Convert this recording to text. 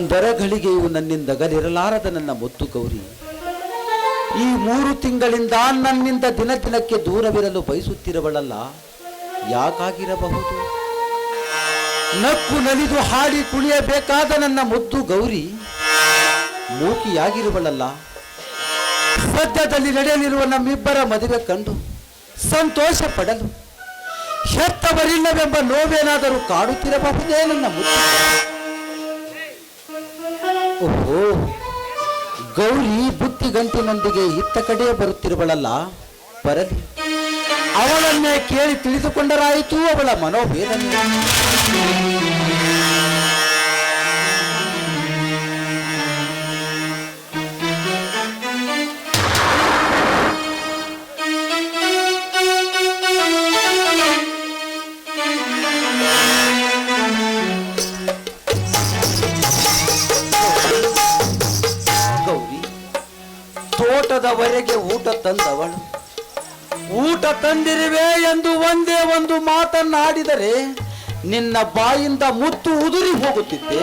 ಒಂದರಗಳಿಗೆಯೂ ನನ್ನಿಂದಗಲಿರಲಾರದ ನನ್ನ ಮುತ್ತು ಗೌರಿ, ಈ 3 ತಿಂಗಳಿಂದ ನನ್ನಿಂದ ದಿನ ದಿನಕ್ಕೆ ದೂರವಿರಲು ಬಯಸುತ್ತಿರುವಳಲ್ಲ, ಯಾಕಾಗಿರಬಹುದು? ನಕ್ಕು ನಲಿದು ಹಾಡಿ ಕುಣಿಯಬೇಕಾದ ನನ್ನ ಮುದ್ದು ಗೌರಿ ಮೂಕಿಯಾಗಿರುವಳಲ್ಲ. ಸದ್ಯದಲ್ಲಿ ನಡೆಯಲಿರುವ ನಮ್ಮಿಬ್ಬರ ಮದುವೆ ಕಂಡು ಸಂತೋಷ ಪಡಲು ಹೆತ್ತವರಿಲ್ಲವೆಂಬ ನೋವೇನಾದರೂ ಕಾಡುತ್ತಿರಬಹುದೇ ನನ್ನ ಮುದ್ದು? ಓಹೋ, ಗೌರಿ ಬುತ್ತಿಗಂಟಿನೊಂದಿಗೆ ಇತ್ತ ಕಡೆ ಬರುತ್ತಿರುವಳಲ್ಲ, ಬರಲಿ, ಅವಳನ್ನೇ ಕೇಳಿ ತಿಳಿದುಕೊಂಡರಾಯಿತು ಅವಳ ಮನೋವೇದನೆ. ತೋಟದವರೆಗೆ ಊಟ ತಂದವಳು, ಊಟ ತಂದಿರುವೆ ಎಂದು ಒಂದೇ ಒಂದು ಮಾತನ್ನಾಡಿದರೆ ನಿನ್ನ ಬಾಯಿಂದ ಮುತ್ತು ಉದುರಿ ಹೋಗುತ್ತಿದ್ದೆ.